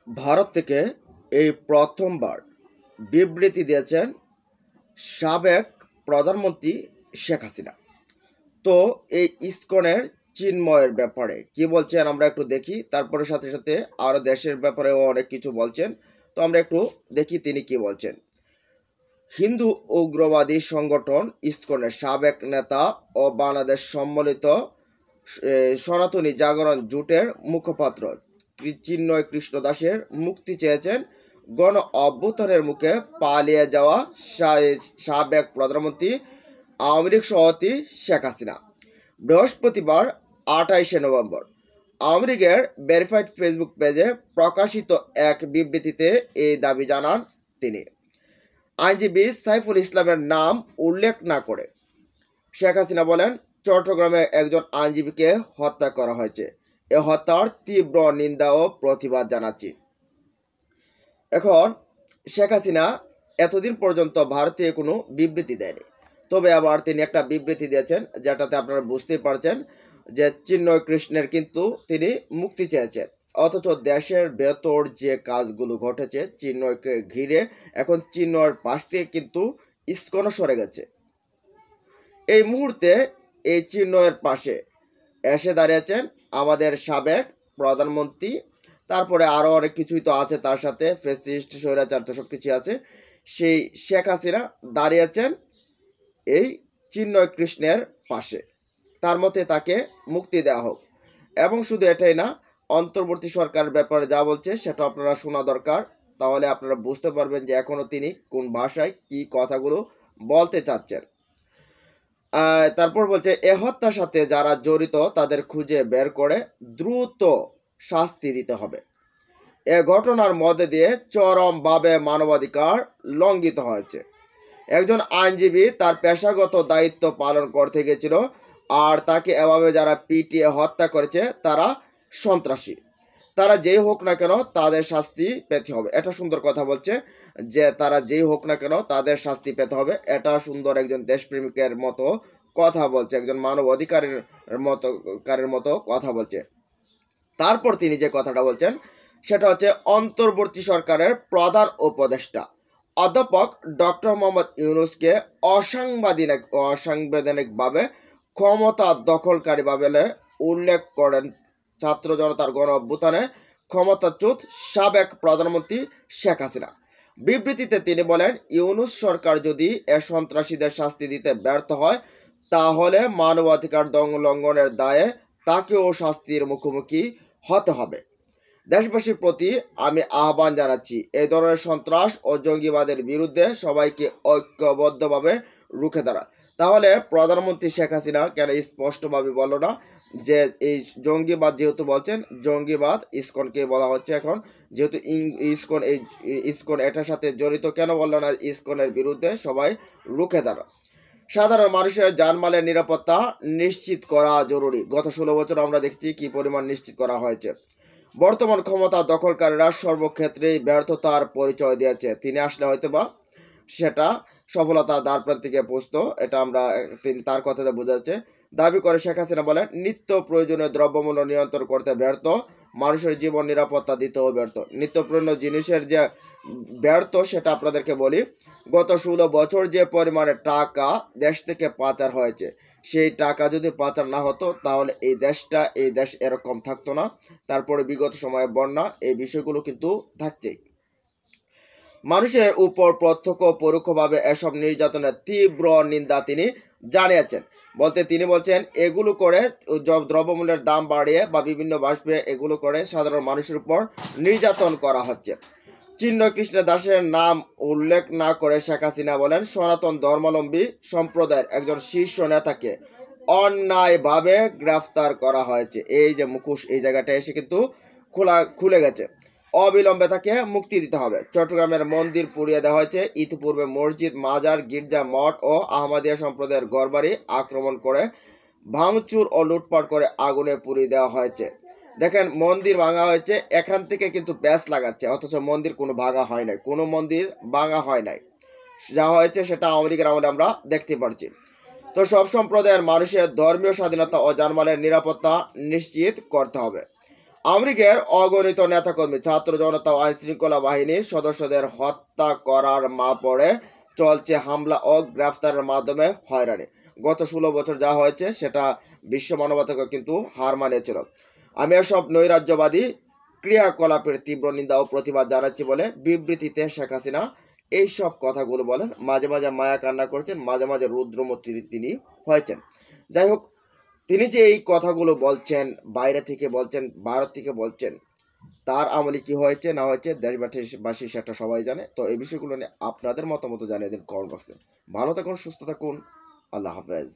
ভারত থেকে এই প্রথমবার বিবৃতি দিয়েছেন সাবেক প্রধানমন্ত্রী শেখ হাসিনা। তো এই ইসকনের চিন্ময়ের ব্যাপারে কি বলছেন আমরা একটু দেখি, তারপরে সাথে সাথে আরও দেশের ব্যাপারেও অনেক কিছু বলছেন। তো আমরা একটু দেখি তিনি কি বলছেন। হিন্দু উগ্রবাদী সংগঠন ইসকনের সাবেক নেতা ও বাংলাদেশ সম্মিলিত সনাতনী জাগরণ জোটের মুখপাত্র চিন্ময় কৃষ্ণ দাসের মুক্তি চেয়েছেন গণ অভ্যুত্থানের মুখে পালিয়ে যাওয়া সাবেক প্রধানমন্ত্রী আওয়ামী লীগ সভাপতি শেখ হাসিনা। বৃহস্পতিবার 28শে নভেম্বর আওয়ামী লীগের ভেরিফাইড ফেসবুক পেজে প্রকাশিত এক বিবৃতিতে এই দাবি জানান তিনি। আইনজীবী সাইফুল ইসলামের নাম উল্লেখ না করে শেখ হাসিনা বলেন, চট্টগ্রামে একজন আইনজীবীকে হত্যা করা হয়েছে। এ হত্যার তীব্র নিন্দা ও প্রতিবাদ জানাচ্ছি। এখন শেখ হাসিনা এতদিন পর্যন্ত ভারতীয় কোনো বিবৃতি দেয়নি, তবে আবার তিনি একটা বিবৃতি দিয়েছেন, যেটাতে আপনারা বুঝতেই পারছেন যে চিন্ময় কৃষ্ণের কিন্তু তিনি মুক্তি চেয়েছেন। অথচ দেশের ভেতর যে কাজগুলো ঘটেছে চিন্ময়কে ঘিরে, এখন চিন্ময়ের পাশ থেকে কিন্তু ইসকনও সরে গেছে। এই মুহূর্তে এই চিন্ময়ের পাশে এসে দাঁড়িয়েছেন আমাদের সাবেক প্রধানমন্ত্রী, তারপরে আরও অনেক কিছুই তো আছে তার সাথে, ফ্যাসিস্ট স্বৈরাচার তো সব কিছু আছে। সেই শেখ হাসিনা দাঁড়িয়েছেন এই চিন্ময় কৃষ্ণের পাশে, তার মতে তাকে মুক্তি দেওয়া হোক। এবং শুধু এটাই না, অন্তর্বর্তী সরকারের ব্যাপারে যা বলছে সেটা আপনারা শোনা দরকার, তাহলে আপনারা বুঝতে পারবেন যে এখনও তিনি কোন ভাষায় কি কথাগুলো বলতে চাচ্ছেন। তারপর বলছে, এ হত্যার সাথে যারা জড়িত তাদের খুঁজে বের করে দ্রুত শাস্তি দিতে হবে। এ ঘটনার মধ্যে দিয়ে চরমভাবে মানবাধিকার লঙ্ঘিত হয়েছে। একজন আইনজীবী তার পেশাগত দায়িত্ব পালন করতে গেছিল, আর তাকে এভাবে যারা পিটিয়ে হত্যা করেছে তারা সন্ত্রাসী। তারা যেই হোক না কেন তাদের শাস্তি পেতে হবে। এটা সুন্দর কথা বলছে যে তারা যেই হোক না কেন তাদের শাস্তি পেতে হবে। এটা সুন্দর একজন দেশপ্রেমিকের মতো কথা বলছে, একজন মানব অধিকারের মতো কথা বলছে। তারপর তিনি যে কথাটা বলছেন সেটা হচ্ছে, অন্তর্বর্তী সরকারের প্রধান উপদেষ্টা অধ্যাপক ডক্টর মোহাম্মদ ইউনূসকে অসাংবিধানিকভাবে ক্ষমতা দখলকারী বলে উল্লেখ করেন ছাত্র জনতার গণ অভ্যুত্থানে ক্ষমতাচ্যুত সাবেক প্রধানমন্ত্রী শেখ হাসিনা। বিবৃতিতে তিনি বলেন, ইউনূস সরকার যদি এ সন্ত্রাসীদের শাস্তি দিতে ব্যর্থ হয় তাহলে মানবাধিকার লঙ্ঘনের দায়ে তাকেও শাস্তির মুখোমুখি হতে হবে। দেশবাসীর প্রতি আমি আহ্বান জানাচ্ছি, এই ধরনের সন্ত্রাস ও জঙ্গিবাদের বিরুদ্ধে সবাইকে ঐক্যবদ্ধভাবে রুখে দাঁড়া। তাহলে প্রধানমন্ত্রী শেখ হাসিনা কেন স্পষ্টভাবে বলল না যে এই জঙ্গিবাদ, যেহেতু বলছেন জঙ্গিবাদ ইসকনকে বলা হচ্ছে এখন, যেহেতু ইসকন এটার সাথে জড়িত, কেন বলল না ইসকনের বিরুদ্ধে সবাই রুখে দাঁড়া। সাধারণ মানুষের জানমালের নিরাপত্তা নিশ্চিত করা জরুরি। গত 16 বছর আমরা দেখছি কি পরিমাণ নিশ্চিত করা হয়েছে। বর্তমান ক্ষমতা দখলকারীরা সর্বক্ষেত্রেই ব্যর্থতার পরিচয় দিয়েছে। তিনি আসলে হয়তোবা সেটা সফলতা দ্বার প্রান্তিকে পৌঁছত, এটা আমরা তার কথাতে বোঝা যাচ্ছে। দাবি করে শেখ হাসিনা বলেন, নিত্য প্রয়োজনীয় দ্রব্যমূল্য নিয়ন্ত্রণ করতে ব্যর্থ, মানুষের জীবন নিরাপত্তা দিতেও ব্যর্থ। নিত্য প্রয়োজনীয় জিনিসের যে ব্যর্থ সেটা আপনাদেরকে বলি, গত 16 বছর যে পরিমাণে টাকা দেশ থেকে পাচার হয়েছে, সেই টাকা যদি পাচার না হতো তাহলে এই দেশ এরকম থাকতো না। তারপরে বিগত সময়ে বন্যা, এই বিষয়গুলো কিন্তু থাকছেই। মানুষের উপর প্রত্যক্ষ পরোক্ষভাবে এসব নির্যাতনের তীব্র নিন্দা তিনি জানিয়েছেন। তিনি বলছেন, এগুলো করে দ্রব্যমূল্যের দাম বাড়িয়ে বা বিভিন্ন বাষ্পে এগুলো করে সাধারণ মানুষের উপর নির্যাতন করা হচ্ছে। চিন্ময় কৃষ্ণ দাসের নাম উল্লেখ না করে শেখ হাসিনা বলেন, সনাতন ধর্মাবলম্বী সম্প্রদায়ের একজন শীর্ষ নেতাকে অন্যায়ভাবে গ্রেফতার করা হয়েছে। এই যে মুখোশ, এই জায়গাটা এসে কিন্তু খুলে গেছে। অবিলম্বে তাকে মুক্তি দিতে হবে। চট্টগ্রামের মন্দির পুড়িয়ে দেওয়া হয়েছে। ইতিপূর্বে মসজিদ, মাজার, গির্জা, মঠ ও আহমদিয়া সম্প্রদায়ের ঘরবাড়ি আক্রমণ করে ভাঙচুর ও লুটপাট করে আগুনে পুড়িয়ে দেওয়া হয়েছে। দেখেন, মন্দির ভাঙা হয়েছে, এখান থেকে কিন্তু প্যাচ লাগাচ্ছে, অথচ মন্দির কোনো ভাঙা হয় নাই, কোনো মন্দির ভাঙা হয় নাই। যা হয়েছে সেটা আওয়ামী লীগের আমলে আমরা দেখতে পাচ্ছি। তো সব সম্প্রদায়ের মানুষের ধর্মীয় স্বাধীনতা ও জানমালের নিরাপত্তা নিশ্চিত করতে হবে। আওয়ামী অগণিত নেতাকর্মী, ছাত্র জনতা ও আইনশৃঙ্খলা বাহিনীর সদস্যদের হত্যা করার পরে চলছে হামলা ও গ্রেফতারের মাধ্যমে হয়রানি। গত 16 বছর যা হয়েছে সেটা বিশ্ব মানবতাকে কিন্তু হার মানিয়েছিল। আমি এসব নৈরাজ্যবাদী ক্রিয়াকলাপের তীব্র নিন্দা ও প্রতিবাদ জানাচ্ছি বলে বিবৃতিতে শেখ হাসিনা এইসব কথাগুলো বলেন। মাঝে মাঝে মায়া কান্না করছেন, মাঝে মাঝে রুদ্রমূর্তি তিনি হয়েছেন। যাই হোক, তিনি যে এই কথাগুলো বলছেন, বাইরে থেকে বলছেন, ভারত থেকে বলছেন, তার আমলে কি হয়েছে না হয়েছে দেশবাসী সেটা সবাই জানে। তো এই বিষয়গুলো নিয়ে আপনাদের মতামত জানিয়ে দিন কমেন্ট বক্সে। ভালো থাকুন, সুস্থ থাকুন, আল্লাহ হাফেজ।